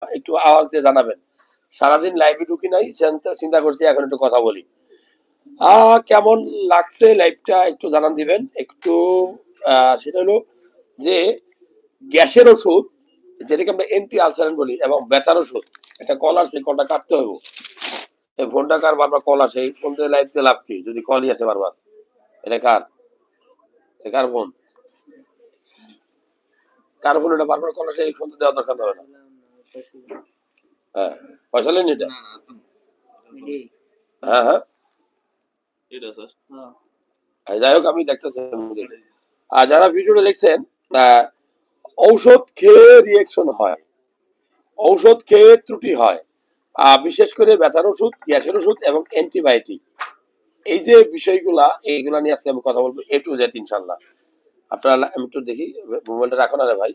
একটু আওয়াজ দিয়ে জানাবেন। সারাদিন লাইভে ঢুকি নাই, চিন্তা করছি এখন একটু কথা বলি। কেমন লাগছে লাইভটা একটু জানান দিবেন। একটু সেটা হলো যে গ্যাসের ওষুধ, যেটাকে আমরা এন্টি আলসারেন্ট বলি, এবং ব্যথার ওষুধ। একটা কল আসছে, কলটা কাটতে হবে। এই ফোনটা কার বারবার কল আসে, এই ফোন দিয়ে লাইভ দিয়ে লাভ কি যদি কলই আসে বারবার? এটা কার? কার ফোন? কার ফোন? এটা বারবার কল আসে, এই ফোন দেওয়ার দরকার হবে না। হ্যাঁ, পয়সা নেন এটা? হ্যাঁ হ্যাঁ, যাই হোক আমি দেখতেছি। আর যারা ভিডিওটা দেখছেন, ঔষধ খেয়ে রিয়েকশন হয়, ঔষধ খেয়ে ত্রুটি হয়, বিশেষ করে ব্যথার ওষুধ, গ্যাসের ওষুধ এবং অ্যান্টিবায়োটিক। এই যে বিষয়গুলা, এইগুলা নিয়ে আজকে আমি কথা বলবো A to Z ইনশাল্লাহ। আপনারা আমি একটু দেখি, মোবাইলটা রাখো না রে ভাই,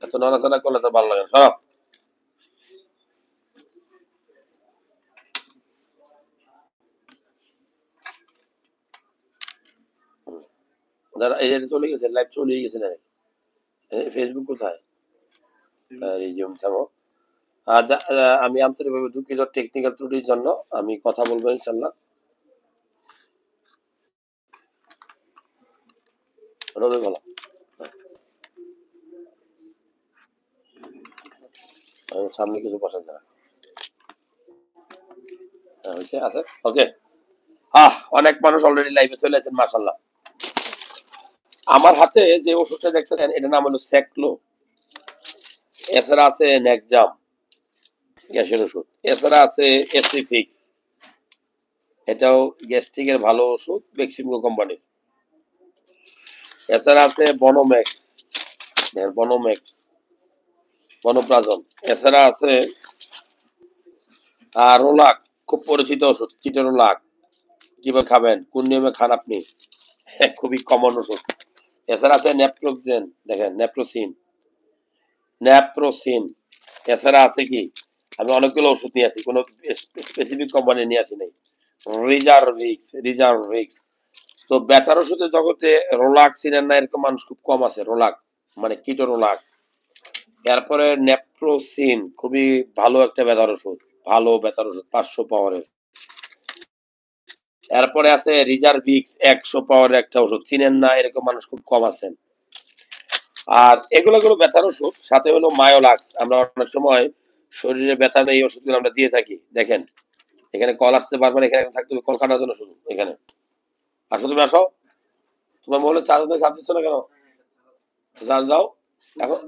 এত নড়াচড়া করলে তো ভালো লাগে না। যারা এই যে চলে গেছে, লাইভ চলে গেছে না, ফেসবুক কোথায়? রিজিউম থামো। আমি আন্তরিকভাবে দুঃখিত টেকনিক্যাল ত্রুটির জন্য। আমি কথা বলবো ইনশাল্লাহ। রবি বলো, সামনে কিছু বসার যারা হয়েছে আছে। ওকে, অনেক মানুষ অলরেডি লাইভে চলে আছেন, মাশাল্লাহ। আমার হাতে যে ওষুধটা দেখতেছেন, এটার নাম হলো সেকলো। এছাড়া আছে নেকজাম, গ্যাসের ওষুধ। এছাড়া আছে এসিফিক্স, এটাও গ্যাস্ট্রিকের ভালো ওষুধ, বেক্সিমকো কোম্পানির। এছাড়া আছে বনোম্যাক্স, বনোম্যাক্স, বনোপ্রাজন। এছাড়া আছে রোলাক, খুব পরিচিত ওষুধ, চিটোরোলাক। কিভাবে খাবেন, কোন নিয়মে খান আপনি, খুবই কমন ওষুধ। এছাড়া আছে নেপ্রোক্সেন, দেখেন নেপ্রোসিন, ন্যাপ্রোসিন। এছাড়া আছে কি, আমি অনেকগুলো ওষুধ নিয়ে আসি, কোনো স্পেসিফিক কোম্পানি নিয়ে আসি নাই। রিজার্ভিক্স, রিজার্ভিক্স। তো ব্যথার ওষুধের জগতে রোলাক চিনেন না এরকম মানুষ খুব কম আছে। রোলাক মানে কিটো রোলাক। এরপরে নেপ্রোসিন, খুবই ভালো একটা ব্যথার ওষুধ, ভালো ব্যথার ওষুধ, 500 পাওয়ারের। এরপরে আছে রিজার্ভিক্স, 100 পাওয়ারের একটা ওষুধ, চিনেন না এরকম মানুষ খুব কম আছেন। আর এগুলো ব্যথার ওষুধ। সাথে হলো মায়োলাক্স, আমরা অনেক সময় শরীরে ব্যথা নেই এই ওষুধগুলো আমরা দিয়ে থাকি। দেখেন এখানে কল আসতে পারবেন, এখানে থাকতে হবে কল কাটার জন্য শুধু। এখানে আসো, তুমি আসো। তোমার মোবাইলে চার্জ নেই, চার্জ দিচ্ছ না কেন? চার্জ দাও এখন।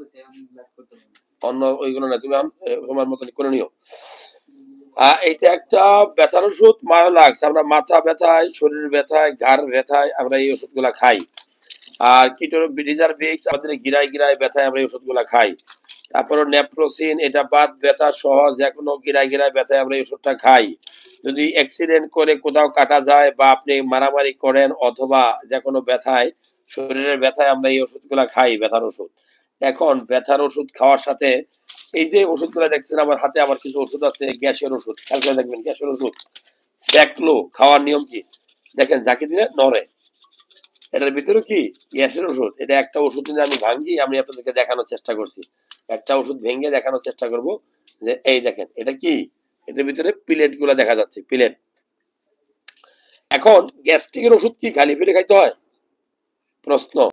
অন্য ওইগুলো না, তুমি তোমার মতন করে নিও। এইটা একটা ব্যথার ওষুধ, মায়োলাক্স। আমরা মাথা ব্যথায়, শরীর ব্যথায়, ঘাড় ব্যথায় আমরা এই ওষুধগুলা খাই। আর কিটো রিজার্ভিক্স, আমাদের গিরায় গিরায় ব্যথায় আমরা এই ওষুধগুলা খাই। তারপরে নেপ্রোসিন, এটা বাত ব্যথা সহ যে কোনো গিরায় গিরায় ব্যথায় আমরা এই ওষুধটা খাই। যদি অ্যাক্সিডেন্ট করে কোথাও কাটা যায় বা আপনি মারামারি করেন, অথবা যে কোনো ব্যথায়, শরীরের ব্যথায় আমরা এই ওষুধগুলা খাই, ব্যথার ওষুধ। এখন ব্যথার ওষুধ খাওয়ার সাথে এই যে ওষুধগুলা দেখছেন আমার হাতে, আবার কিছু ওষুধ আছে গ্যাসের ওষুধ। খেয়াল করে দেখবেন, গ্যাসের ওষুধ সেকলো খাওয়ার নিয়ম কি দেখেন, যাকে দিলে নড়ে। এটার ভিতরে কি গ্যাসের ওষুধ। এটা একটা ওষুধ যদি আমি ভাঙ্গি, আমি আপনাদেরকে দেখানোর চেষ্টা করছি। একটা ওষুধ ভেঙে দেখানোর চেষ্টা করব যে এই দেখেন এটা কি, এটার ভিতরে প্লেট গুলা দেখা যাচ্ছে, প্লেট। এখন গ্যাস্ট্রিকের ওষুধ কি খালি পেটে খাইতে হয়? প্রশ্ন।